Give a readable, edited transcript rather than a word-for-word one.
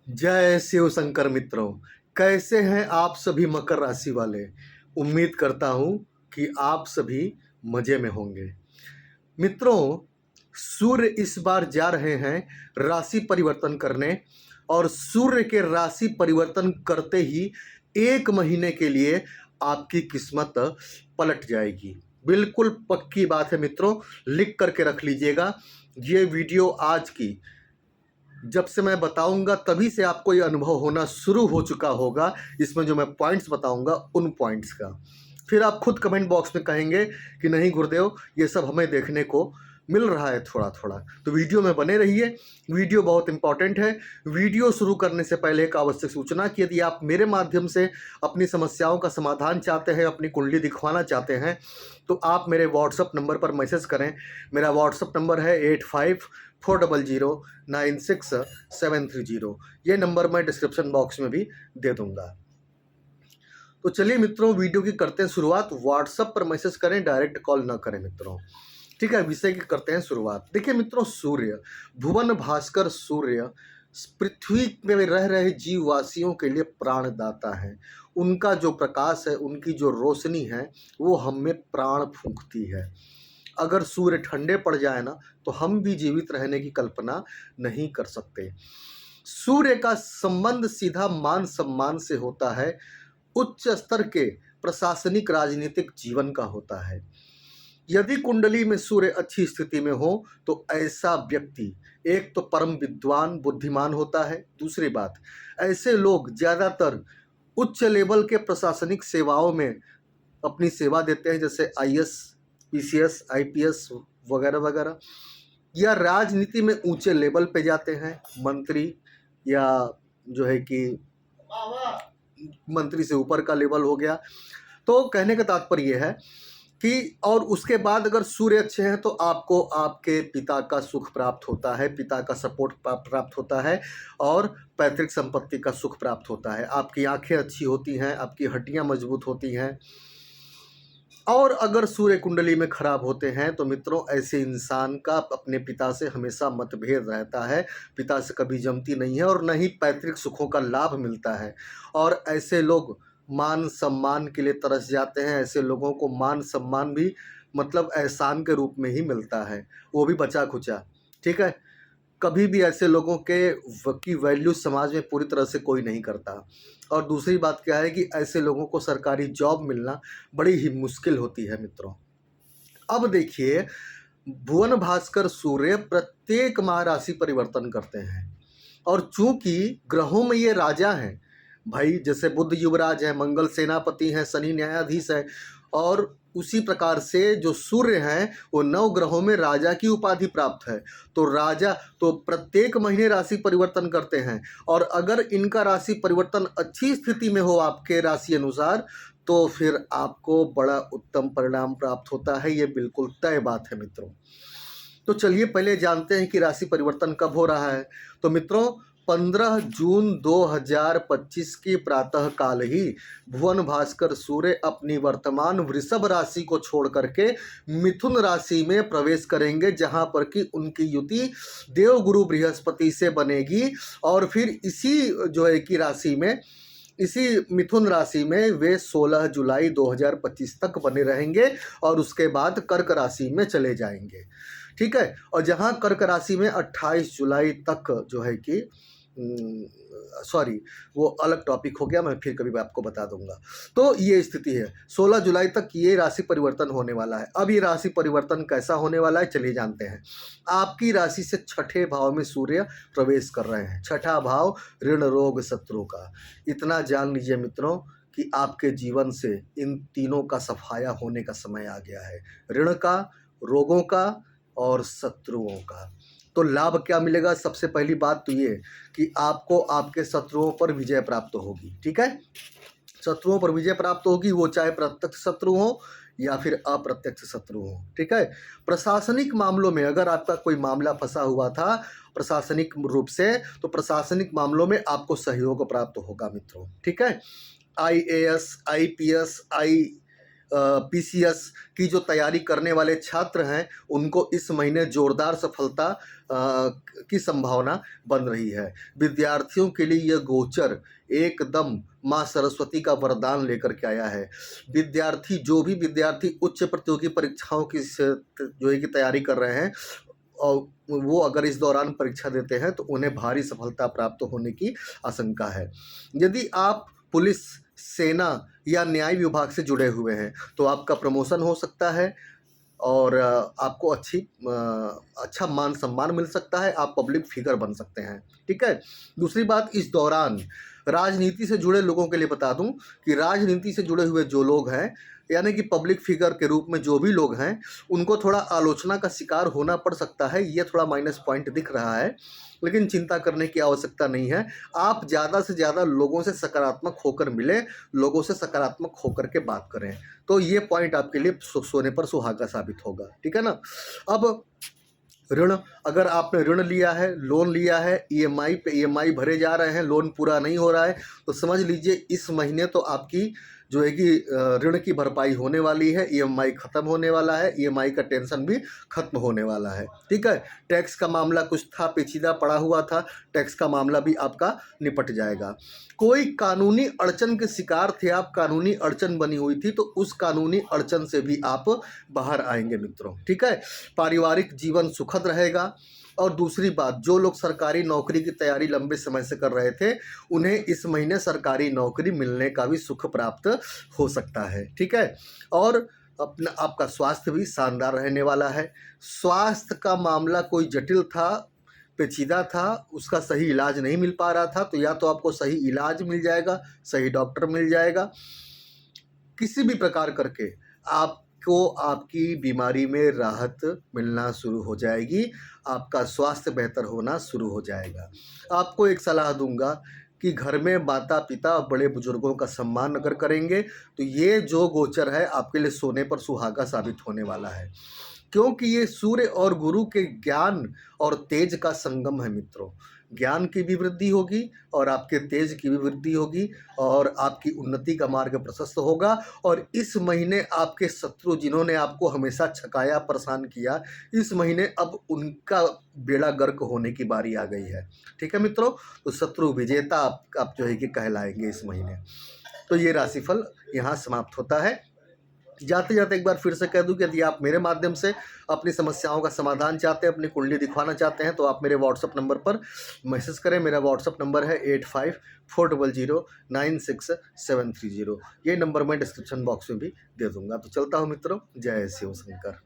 जय शिव शंकर मित्रों। कैसे हैं आप सभी मकर राशि वाले। उम्मीद करता हूं कि आप सभी मजे में होंगे। मित्रों, सूर्य इस बार जा रहे हैं राशि परिवर्तन करने और सूर्य के राशि परिवर्तन करते ही 1 महीने के लिए आपकी किस्मत पलट जाएगी। बिल्कुल पक्की बात है मित्रों, लिख करके रख लीजिएगा। ये वीडियो आज की जब से मैं बताऊंगा तभी से आपको ये अनुभव होना शुरू हो चुका होगा। इसमें जो मैं पॉइंट्स बताऊंगा उन पॉइंट्स का फिर आप खुद कमेंट बॉक्स में कहेंगे कि नहीं गुरुदेव, ये सब हमें देखने को मिल रहा है थोड़ा थोड़ा। तो वीडियो में बने रहिए, वीडियो बहुत इंपॉर्टेंट है। वीडियो शुरू करने से पहले एक आवश्यक सूचना कि यदि आप मेरे माध्यम से अपनी समस्याओं का समाधान चाहते हैं, अपनी कुंडली दिखवाना चाहते हैं, तो आप मेरे व्हाट्सअप नंबर पर मैसेज करें। मेरा व्हाट्सअप नंबर है 8540096730। ये नंबर मैं डिस्क्रिप्शन बॉक्स में भी दे दूंगा। तो चलिए मित्रों, वीडियो की करते हैं शुरुआत। व्हाट्सएप पर मैसेज करें, डायरेक्ट कॉल ना करें मित्रों। ठीक है, विषय की करते हैं शुरुआत। देखिए मित्रों, सूर्य, भुवन भास्कर सूर्य पृथ्वी में रह रहे जीववासियों के लिए प्राणदाता है। उनका जो प्रकाश है, उनकी जो रोशनी है, वो हम में प्राण फूंकती है। अगर सूर्य ठंडे पड़ जाए ना, तो हम भी जीवित रहने की कल्पना नहीं कर सकते। सूर्य का संबंध सीधा मान सम्मान से होता है, उच्च स्तर के प्रशासनिक राजनीतिक जीवन का होता है। यदि कुंडली में सूर्य अच्छी स्थिति में हो तो ऐसा व्यक्ति एक तो परम विद्वान बुद्धिमान होता है। दूसरी बात, ऐसे लोग ज़्यादातर उच्च लेवल के प्रशासनिक सेवाओं में अपनी सेवा देते हैं, जैसे आईएएस, पीसीएस, आईपीएस वगैरह वगैरह, या राजनीति में ऊंचे लेवल पे जाते हैं, मंत्री, या जो है कि मंत्री से ऊपर का लेवल हो गया। तो कहने का तात्पर्य है कि और उसके बाद अगर सूर्य अच्छे हैं तो आपको आपके पिता का सुख प्राप्त होता है, पिता का सपोर्ट प्राप्त होता है, और पैतृक संपत्ति का सुख प्राप्त होता है। आपकी आंखें अच्छी होती हैं, आपकी हड्डियां मजबूत होती हैं। और अगर सूर्य कुंडली में खराब होते हैं तो मित्रों, ऐसे इंसान का अपने पिता से हमेशा मतभेद रहता है, पिता से कभी जमती नहीं है और न ही पैतृक सुखों का लाभ मिलता है। और ऐसे लोग मान सम्मान के लिए तरस जाते हैं। ऐसे लोगों को मान सम्मान भी मतलब एहसान के रूप में ही मिलता है, वो भी बचा खुचा। ठीक है, कभी भी ऐसे लोगों की वैल्यू समाज में पूरी तरह से कोई नहीं करता। और दूसरी बात क्या है कि ऐसे लोगों को सरकारी जॉब मिलना बड़ी ही मुश्किल होती है मित्रों। अब देखिए, भुवन भास्कर सूर्य प्रत्येक माह राशि परिवर्तन करते हैं, और चूंकि ग्रहों में ये राजा हैं भाई, जैसे बुध युवराज है, मंगल सेनापति हैं, शनि न्यायाधीश है, और उसी प्रकार से जो सूर्य हैं वो 9 ग्रहों में राजा की उपाधि प्राप्त है। तो राजा तो प्रत्येक महीने राशि परिवर्तन करते हैं, और अगर इनका राशि परिवर्तन अच्छी स्थिति में हो आपके राशि अनुसार, तो फिर आपको बड़ा उत्तम परिणाम प्राप्त होता है। ये बिल्कुल तय बात है मित्रों। तो चलिए पहले जानते हैं कि राशि परिवर्तन कब हो रहा है। तो मित्रों, 15 जून 2025 की प्रातः काल ही भुवन भास्कर सूर्य अपनी वर्तमान वृषभ राशि को छोड़ करके मिथुन राशि में प्रवेश करेंगे, जहां पर कि उनकी युति देवगुरु बृहस्पति से बनेगी। और फिर इसी जो है कि राशि में, इसी मिथुन राशि में वे 16 जुलाई 2025 तक बने रहेंगे, और उसके बाद कर्क राशि में चले जाएंगे। ठीक है, और जहां कर्क राशि में 28 जुलाई तक जो है कि सॉरी, वो अलग टॉपिक हो गया, मैं फिर कभी आपको बता दूंगा। तो ये स्थिति है, 16 जुलाई तक ये राशि परिवर्तन होने वाला है। अब ये राशि परिवर्तन कैसा होने वाला है, चलिए जानते हैं। आपकी राशि से छठे भाव में सूर्य प्रवेश कर रहे हैं। छठा भाव ऋण रोग शत्रु का। इतना जान लीजिए मित्रों कि आपके जीवन से इन तीनों का सफाया होने का समय आ गया है, ऋण का, रोगों का और शत्रुओं का। तो लाभ क्या मिलेगा? सबसे पहली बात तो ये कि आपको आपके शत्रुओं पर विजय प्राप्त होगी। ठीक है, शत्रुओं पर विजय प्राप्त होगी, वो चाहे प्रत्यक्ष शत्रु हो या फिर अप्रत्यक्ष शत्रु हो। ठीक है, प्रशासनिक मामलों में अगर आपका कोई मामला फंसा हुआ था प्रशासनिक रूप से, तो प्रशासनिक मामलों में आपको सहयोग प्राप्त होगा मित्रों। ठीक है, आईएएस, आईपीएस, पीसीएस की जो तैयारी करने वाले छात्र हैं उनको इस महीने जोरदार सफलता की संभावना बन रही है। विद्यार्थियों के लिए यह गोचर एकदम माँ सरस्वती का वरदान लेकर के आया है। जो भी विद्यार्थी उच्च प्रतियोगी परीक्षाओं की जो है कि तैयारी कर रहे हैं और वो अगर इस दौरान परीक्षा देते हैं तो उन्हें भारी सफलता प्राप्त होने की आशंका है। यदि आप पुलिस, सेना या न्याय विभाग से जुड़े हुए हैं तो आपका प्रमोशन हो सकता है और आपको अच्छा मान सम्मान मिल सकता है, आप पब्लिक फिगर बन सकते हैं। ठीक है। दूसरी बात, इस दौरान राजनीति से जुड़े लोगों के लिए बता दूं कि राजनीति से जुड़े हुए जो लोग हैं, यानी कि पब्लिक फिगर के रूप में जो भी लोग हैं, उनको थोड़ा आलोचना का शिकार होना पड़ सकता है। ये थोड़ा माइनस पॉइंट दिख रहा है, लेकिन चिंता करने की आवश्यकता नहीं है। आप ज़्यादा से ज़्यादा लोगों से सकारात्मक होकर मिलें, लोगों से सकारात्मक होकर के बात करें, तो ये पॉइंट आपके लिए सोने पर सुहागा साबित होगा। ठीक है ना। अब ऋण, अगर आपने ऋण लिया है, लोन लिया है, ईएमआई पे ईएमआई भरे जा रहे हैं, लोन पूरा नहीं हो रहा है, तो समझ लीजिए इस महीने तो आपकी जो है कि ऋण की भरपाई होने वाली है, ईएमआई खत्म होने वाला है, ईएमआई का टेंशन भी खत्म होने वाला है। ठीक है। टैक्स का मामला कुछ था, पेचीदा पड़ा हुआ था, टैक्स का मामला भी आपका निपट जाएगा। कोई कानूनी अड़चन के शिकार थे आप, कानूनी अड़चन बनी हुई थी, तो उस कानूनी अड़चन से भी आप बाहर आएंगे मित्रों। ठीक है। पारिवारिक जीवन सुखद रहेगा। और दूसरी बात, जो लोग सरकारी नौकरी की तैयारी लंबे समय से कर रहे थे, उन्हें इस महीने सरकारी नौकरी मिलने का भी सुख प्राप्त हो सकता है। ठीक है। और आपका स्वास्थ्य भी शानदार रहने वाला है। स्वास्थ्य का मामला कोई जटिल था, पेचीदा था, उसका सही इलाज नहीं मिल पा रहा था, तो या तो आपको सही इलाज मिल जाएगा, सही डॉक्टर मिल जाएगा, किसी भी प्रकार करके आपको आपकी बीमारी में राहत मिलना शुरू हो जाएगी, आपका स्वास्थ्य बेहतर होना शुरू हो जाएगा। आपको एक सलाह दूंगा कि घर में माता पिता बड़े बुजुर्गों का सम्मान अगर करेंगे तो ये जो गोचर है आपके लिए सोने पर सुहागा साबित होने वाला है, क्योंकि ये सूर्य और गुरु के ज्ञान और तेज का संगम है मित्रों। ज्ञान की भी वृद्धि होगी और आपके तेज की भी वृद्धि होगी और आपकी उन्नति का मार्ग प्रशस्त होगा। और इस महीने आपके शत्रु जिन्होंने आपको हमेशा छकाया, परेशान किया, इस महीने अब उनका बेड़ा गर्क होने की बारी आ गई है। ठीक है मित्रों। तो शत्रु विजेता आप जो है कि कहलाएंगे इस महीने। तो ये राशिफल यहाँ समाप्त होता है। जाते जाते एक बार फिर से कह दूं कि यदि आप मेरे माध्यम से अपनी समस्याओं का समाधान चाहते हैं, अपनी कुंडली दिखवाना चाहते हैं, तो आप मेरे व्हाट्सअप नंबर पर मैसेज करें। मेरा व्हाट्सअप नंबर है 8540096730। ये नंबर मैं डिस्क्रिप्शन बॉक्स में भी दे दूंगा। तो चलता हूँ मित्रों, जय शिव शंकर।